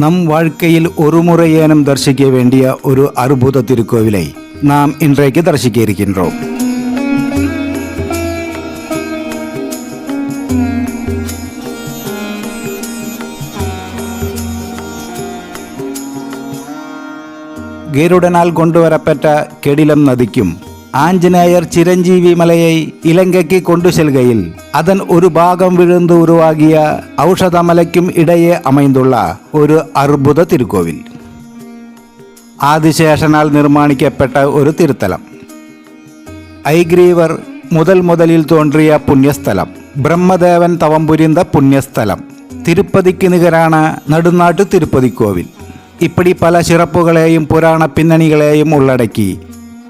நம் வாழ்க்கையில் ஒரு முறையேனும் தரிசிக்க வேண்டிய ஒரு அற்புத திருக்கோவிலை நாம் இன்றைக்கு தரிசிக்க இருக்கின்றோம். கருடனால் கொண்டு வரப்பட்ட கெடிலம் நதிக்கும் ஆஞ்சநேயர் சிரஞ்சீவி மலையை இலங்கைக்கு கொண்டு செல்கையில் அதன் ஒரு பாகம் விழுந்து உருவாகிய ஔஷத மலைக்கும் இடையே அமைந்துள்ள ஒரு அற்புத திருக்கோவில். ஆதிசேஷனால் நிர்மாணிக்கப்பட்ட ஒரு திருத்தலம். ஐகிரீவர் முதலில் தோன்றிய புண்ணியஸ்தலம். பிரம்மதேவன் தவம் புரிந்த புண்ணியஸ்தலம். திருப்பதிக்கு நிகரான நடுநாட்டு திருப்பதி கோவில். இப்படி பல சிறப்புகளையும் புராண பின்னணிகளையும் உள்ளடக்கி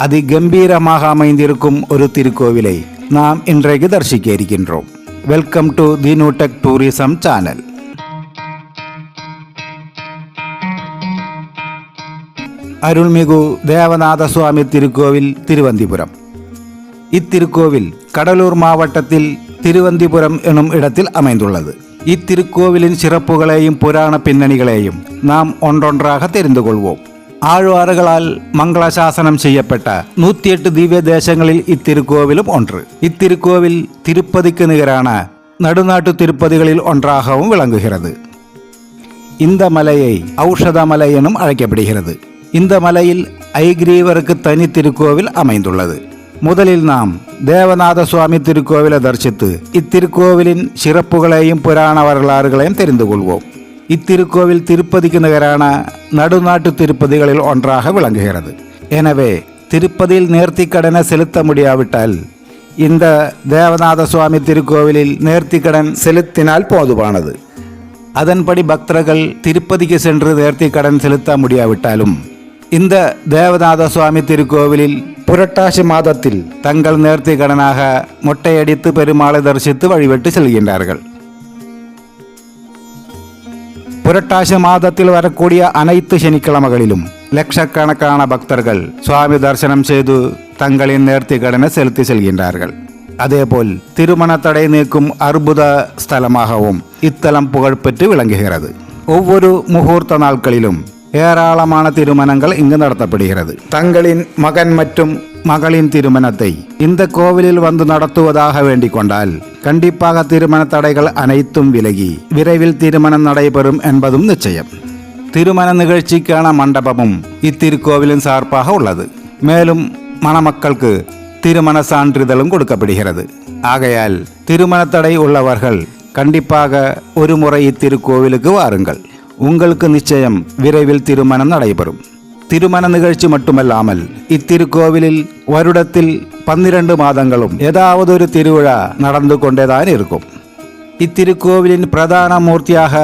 அதிகம்பீரமாக அமைந்திருக்கும் ஒரு திருக்கோவிலை நாம் இன்றைக்கு தரிசிக்க இருக்கின்றோம். Welcome to the Newtech tourism channel. அருள்மிகு தேவநாத சுவாமி திருக்கோவில் திருவந்திபுரம். இத்திருக்கோவில் கடலூர் மாவட்டத்தில் திருவந்திபுரம் எனும் இடத்தில் அமைந்துள்ளது. இத்திருக்கோவிலின் சிறப்புகளையும் புராண பின்னணிகளையும் நாம் ஒன்றொன்றாக தெரிந்து கொள்வோம். ஆழ்வார்களால் மங்கள சாசனம் செய்யப்பட்ட 108 திவ்ய தேசங்களில் இத்திருக்கோவிலும் ஒன்று. இத்திருக்கோவில் திருப்பதிக்கு நிகரான நடுநாட்டு திருப்பதிகளில் ஒன்றாகவும் விளங்குகிறது. இந்த மலையை ஔஷத மலை எனும் அழைக்கப்படுகிறது. இந்த மலையில் ஐகிரீவருக்கு தனி திருக்கோவில் அமைந்துள்ளது. முதலில் நாம் தேவநாத சுவாமி திருக்கோவிலை தரிசித்து இத்திருக்கோவிலின் சிறப்புகளையும் புராண வரலாறுகளையும் தெரிந்து கொள்வோம். இத்திருக்கோவில் திருப்பதிக்கு நிகரான நடுநாட்டு திருப்பதிகளில் ஒன்றாக விளங்குகிறது. எனவே திருப்பதியில் நேர்த்திக்கடனை செலுத்த முடியாவிட்டால் இந்த தேவநாத சுவாமி திருக்கோவிலில் நேர்த்திக்கடன் செலுத்தினால் போதுமானது. அதன்படி பக்தர்கள் திருப்பதிக்கு சென்று நேர்த்திக்கடன் செலுத்த முடியாவிட்டாலும் இந்த தேவநாத சுவாமி திருக்கோவிலில் புரட்டாசி மாதத்தில் தங்கள் நேர்த்திக்கடனாக மொட்டையடித்து பெருமாளை தரிசித்து வழிபட்டு செல்கின்றார்கள். புரட்டாசி மாதத்தில் வரக்கூடிய அனைத்து சனிக்கிழமைகளிலும் லட்சக்கணக்கான பக்தர்கள் சுவாமி தரிசனம் செய்து தங்களின் நேர்த்திக்கடனை செலுத்தி செல்கின்றார்கள். அதேபோல் திருமண தடை நீக்கும் அற்புத ஸ்தலமாகவும் இத்தலம் புகழ்பெற்று விளங்குகிறது. ஒவ்வொரு முகூர்த்த நாட்களிலும் ஏராளமான திருமணங்கள் இங்கு நடத்தப்படுகிறது. தங்களின் மகன் மற்றும் மகளின் திருமணத்தை இந்த கோவிலில் வந்து நடத்துவதாக வேண்டிக் கொண்டால் கண்டிப்பாக திருமண தடைகள் அனைத்தும் விலகி விரைவில் திருமணம் நடைபெறும் என்பதும் நிச்சயம். திருமண நிகழ்ச்சிக்கான மண்டபமும் இத்திருக்கோவிலின் சார்பாக உள்ளது. மேலும் மணமக்களுக்கு திருமண சான்றிதழும் கொடுக்கப்படுகிறது. ஆகையால் திருமண தடை உள்ளவர்கள் கண்டிப்பாக ஒரு முறை இத்திருக்கோவிலுக்கு வாருங்கள். உங்களுக்கு நிச்சயம் விரைவில் திருமணம் நடைபெறும். திருமண நிகழ்ச்சி மட்டுமல்லாமல் இத்திருக்கோவிலில் வருடத்தில் 12 மாதங்களும் ஏதாவது ஒரு திருவிழா நடந்து கொண்டேதான் இருக்கும். இத்திருக்கோவிலின் பிரதான மூர்த்தியாக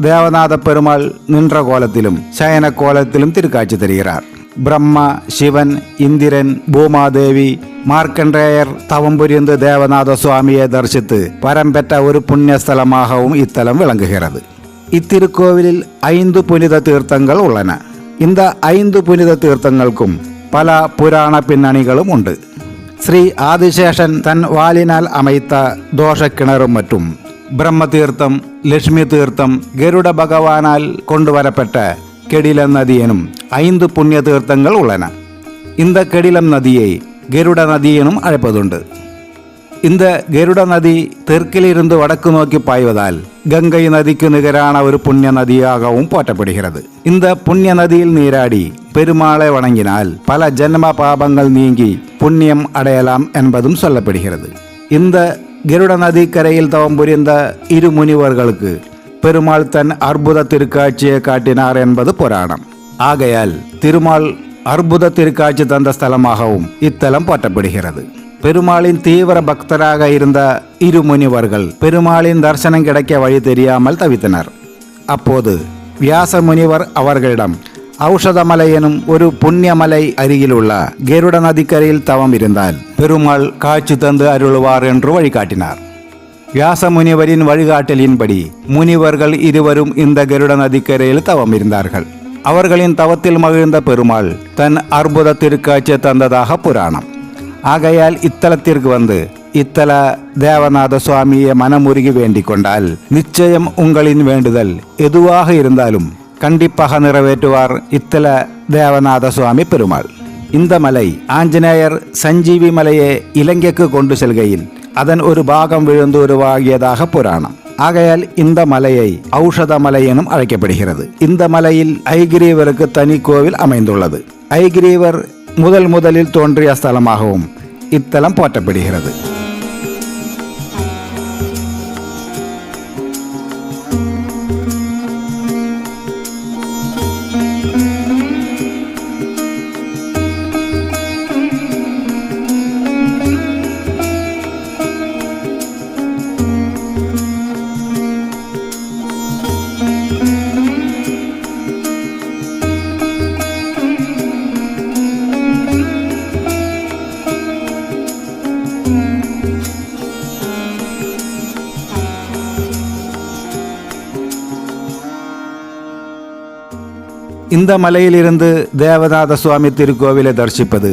தேவநாத பெருமாள் நின்ற கோலத்திலும் சயன கோலத்திலும் திருக்காட்சி தருகிறார். பிரம்மா, சிவன், இந்திரன், பூமாதேவி, மார்க்கண்டேயர் தவம் புரிந்து தேவநாத சுவாமியை தரிசித்து வரம் பெற்ற ஒரு புண்ணியஸ்தலமாகவும் இத்தலம் விளங்குகிறது. இத்திருக்கோவிலில் 5 புனித தீர்த்தங்கள் உள்ளன. இந்த 5 புனித தீர்த்தங்களுக்கும் பல புராண பின்னணிகளும் உண்டு. ஸ்ரீ ஆதிசேஷன் தன் வாளினால் அமைத்த தோஷ கிணறும் மற்றும் பிரம்ம தீர்த்தம், லட்சுமி தீர்த்தம், கருட பகவானால் கொண்டு வரப்பட்ட கெடிலம் நதி எனும் 5 புண்ணிய தீர்த்தங்கள் உள்ளன. இந்த கெடிலம் நதியை கருட நதி எனும் அழைப்பதுண்டு. இந்த கருட நதி தெற்கிலிருந்து வடக்கு நோக்கி பாய்வதால் கங்கை நதிக்கு நிகரான ஒரு புண்ணிய நதியாகவும் போற்றப்படுகிறது. இந்த புண்ணிய நதியில் நீராடி பெருமாளை வணங்கினால் பல ஜென்ம பாபங்கள் நீங்கி புண்ணியம் அடையலாம் என்பதும் சொல்லப்படுகிறது. இந்த கருட நதி கரையில் தவம் புரிந்த 2 முனிவர்களுக்கு பெருமாள் தன் அற்புத திருக்காட்சியை காட்டினார் என்பது புராணம். ஆகையால் திருமால் அற்புத திருக்காட்சி தந்த ஸ்தலமாகவும் இத்தலம் போற்றப்படுகிறது. பெருமாளின் தீவிர பக்தராக இருந்த 2 முனிவர்கள் பெருமாளின் தரிசனம் கிடைக்க வழி தெரியாமல் தவித்தனர். அப்போது வியாச முனிவர் அவர்களிடம் ஔஷதமலை எனும் ஒரு புண்ணியமலை அருகில் உள்ள கருட நதிக்கரையில் தவம் இருந்தால் பெருமாள் காட்சி தந்து அருள்வார் என்று வழிகாட்டினார். வியாச முனிவரின் வழிகாட்டலின்படி முனிவர்கள் இருவரும் இந்த கருட நதிக்கரையில் தவம் இருந்தார்கள். அவர்களின் தவத்தில் மகிழ்ந்த பெருமாள் தன் அற்புத திருக்காட்சி தந்ததாக புராணம். ஆகையால் இத்தலத்திற்கு வந்து இத்தல தேவநாத சுவாமியை மனமுருகி வேண்டிக் கொண்டால் நிச்சயம் உங்களின் வேண்டுதல் எதுவாக இருந்தாலும் கண்டிப்பாக நிறைவேற்றுவார் இத்தல தேவநாத சுவாமி பெருமாள். இந்த மலை ஆஞ்சநேயர் சஞ்சீவி மலையை இலங்கைக்கு கொண்டு செல்கையில் அதன் ஒரு பாகம் விழுந்து உருவாகியதாக புராணம். ஆகையால் இந்த மலையை ஔஷத மலை எனும் அழைக்கப்படுகிறது. இந்த மலையில் ஐகிரீவருக்கு தனி கோவில் அமைந்துள்ளது. ஐகிரீவர் முதலில் தோன்றிய ஸ்தலமாகவும் இத்தலம் போற்றப்படுகிறது. இந்த மலையிலிருந்து தேவநாத சுவாமி திருக்கோவிலை தரிசிப்பது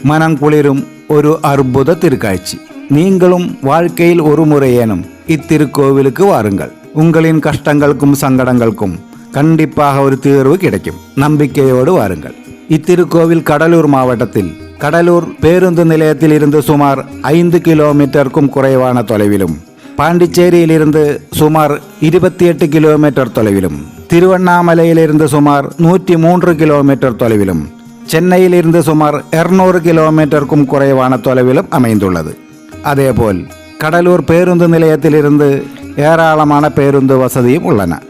மனங்குளிரும் ஒரு அற்புத திருக்காட்சி. நீங்களும் வாழ்க்கையில் ஒரு முறையேனும் இத்திருக்கோவிலுக்கு வாருங்கள். உங்களின் கஷ்டங்களுக்கும் சங்கடங்களுக்கும் கண்டிப்பாக ஒரு தீர்வு கிடைக்கும். நம்பிக்கையோடு வாருங்கள். இத்திருக்கோவில் கடலூர் மாவட்டத்தில் கடலூர் பேருந்து நிலையத்தில் இருந்து சுமார் 5 கிலோமீட்டருக்கும் குறைவான தொலைவிலும், பாண்டிச்சேரியிலிருந்து சுமார் 28 கிலோமீட்டர் தொலைவிலும், திருவண்ணாமலையிலிருந்து சுமார் 103 கிலோமீட்டர் தொலைவிலும், சென்னையிலிருந்து சுமார் 200 கிலோமீட்டருக்கும் குறைவான தொலைவிலும் அமைந்துள்ளது. அதேபோல் கடலூர் பேருந்து நிலையத்திலிருந்து ஏராளமான பேருந்து வசதியும் உள்ளன.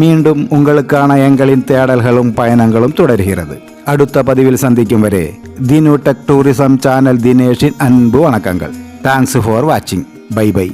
மீண்டும் உங்களுக்கான எங்களின் தேடல்களும் பயணங்களும் தொடர்கிறது. அடுத்த பதிவில் சந்திக்கும் வரை தினு டெக் டூரிசம் சேனல் தினேஷின் அன்பு வணக்கங்கள். தேங்க்ஸ் ஃபார் வாட்சிங். Bye by.